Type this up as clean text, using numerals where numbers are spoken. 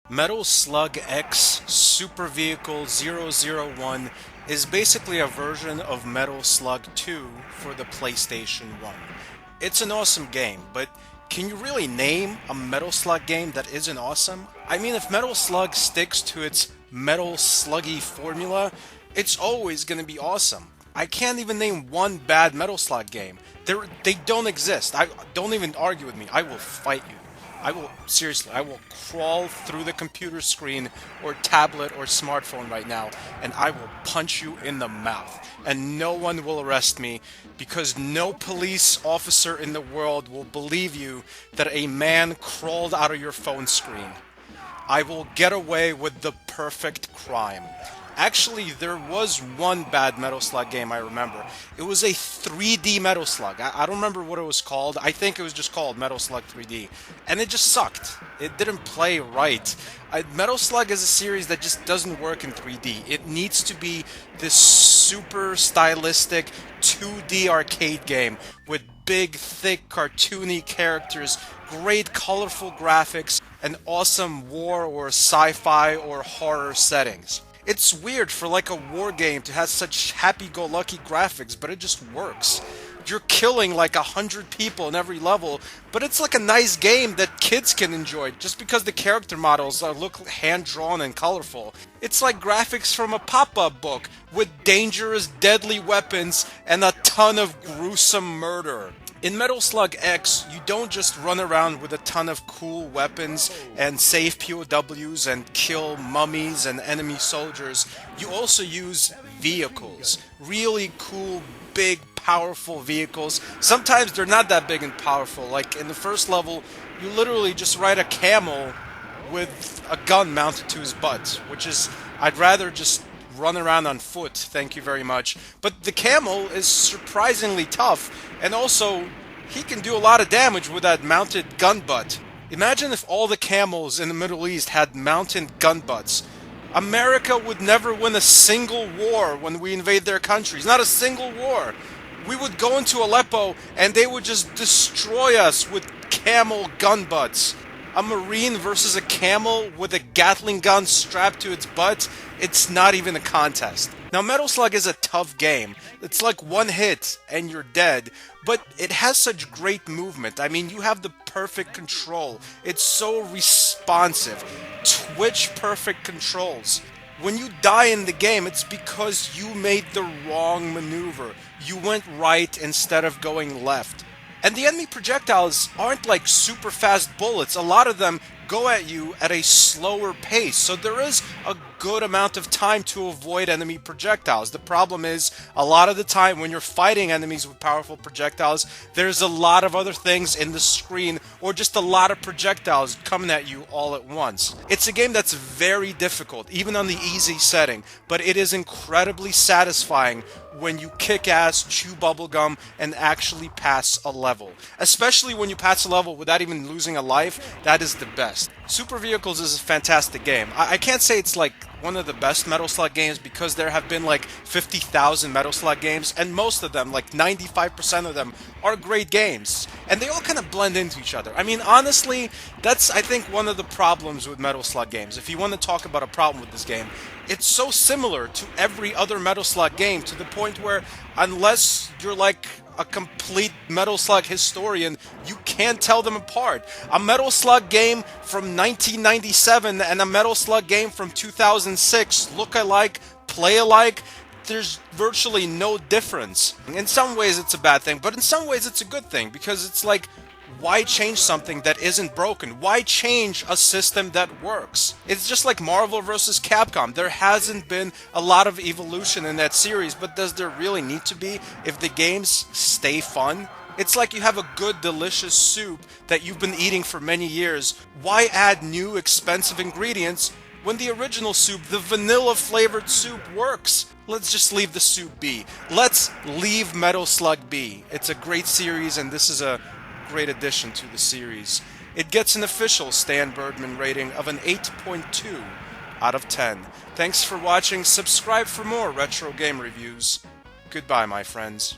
Metal Slug X Super Vehicle-001 is basically a version of Metal Slug 2 for the PlayStation 1. It's an awesome game, but can you really name a Metal Slug game that isn't awesome? I mean, if Metal Slug sticks to its Metal Sluggy formula, it's always going to be awesome. I can't even name one bad Metal Slug game. They don't exist. Don't even argue with me. I will fight you. Seriously, I will crawl through the computer screen or tablet or smartphone right now, and I will punch you in the mouth. And no one will arrest me, because no police officer in the world will believe you that a man crawled out of your phone screen. I will get away with the perfect crime. Actually, there was one bad Metal Slug game I remember. It was a 3D Metal Slug. I don't remember what it was called. I think it was just called Metal Slug 3D. And it just sucked. It didn't play right. Metal Slug is a series that just doesn't work in 3D. It needs to be this super stylistic 2D arcade game with big, thick, cartoony characters, great colorful graphics, and awesome war or sci-fi or horror settings. It's weird for like a war game to have such happy-go-lucky graphics, but it just works. You're killing like 100 people in every level, but it's like a nice game that kids can enjoy just because the character models look hand-drawn and colorful. It's like graphics from a pop-up book with dangerous, deadly weapons and a ton of gruesome murder. In Metal Slug X, you don't just run around with a ton of cool weapons and save POWs and kill mummies and enemy soldiers. You also use vehicles. Really cool, big, powerful vehicles. Sometimes they're not that big and powerful. Like in the first level, you literally just ride a camel with a gun mounted to his butt, which is, I'd rather just run around on foot, thank you very much. But the camel is surprisingly tough, and also, he can do a lot of damage with that mounted gun butt. Imagine if all the camels in the Middle East had mounted gun butts. America would never win a single war when we invade their countries. Not a single war. We would go into Aleppo, and they would just destroy us with camel gun butts. A Marine versus a camel with a Gatling gun strapped to its butt, it's not even a contest. Now, Metal Slug is a tough game. It's like one hit and you're dead, but it has such great movement. I mean, you have the perfect control. It's so responsive. Twitch perfect controls. When you die in the game, it's because you made the wrong maneuver. You went right instead of going left. And the enemy projectiles aren't like super fast bullets. A lot of them go at you at a slower pace, so there is a good amount of time to avoid enemy projectiles. The problem is, a lot of the time when you're fighting enemies with powerful projectiles, there's a lot of other things in the screen, or just a lot of projectiles coming at you all at once. It's a game that's very difficult, even on the easy setting, but it is incredibly satisfying when you kick ass, chew bubblegum, and actually pass a level. Especially when you pass a level without even losing a life, that is the best. Super Vehicles is a fantastic game. I can't say it's like one of the best Metal Slug games because there have been like 50,000 Metal Slug games, and most of them, like 95% of them, are great games. And they all kind of blend into each other. I mean, honestly, that's, I think, one of the problems with Metal Slug games. If you want to talk about a problem with this game, it's so similar to every other Metal Slug game to the point where, unless you're like a complete Metal Slug historian, you can't tell them apart. A Metal Slug game from 1997 and a Metal Slug game from 2006 look alike, play alike. There's virtually no difference. In some ways it's a bad thing, but in some ways it's a good thing, because it's like, why change something that isn't broken? Why change a system that works? It's just like Marvel vs. Capcom. There hasn't been a lot of evolution in that series, but does there really need to be if the games stay fun? It's like you have a good, delicious soup that you've been eating for many years. Why add new, expensive ingredients when the original soup, the vanilla-flavored soup, works? Let's just leave the soup be. Let's leave Metal Slug be. It's a great series, and this is a great addition to the series. It gets an official stanburdman rating of an 8.2 out of 10. Thanks for watching. Subscribe for more retro game reviews. Goodbye, my friends.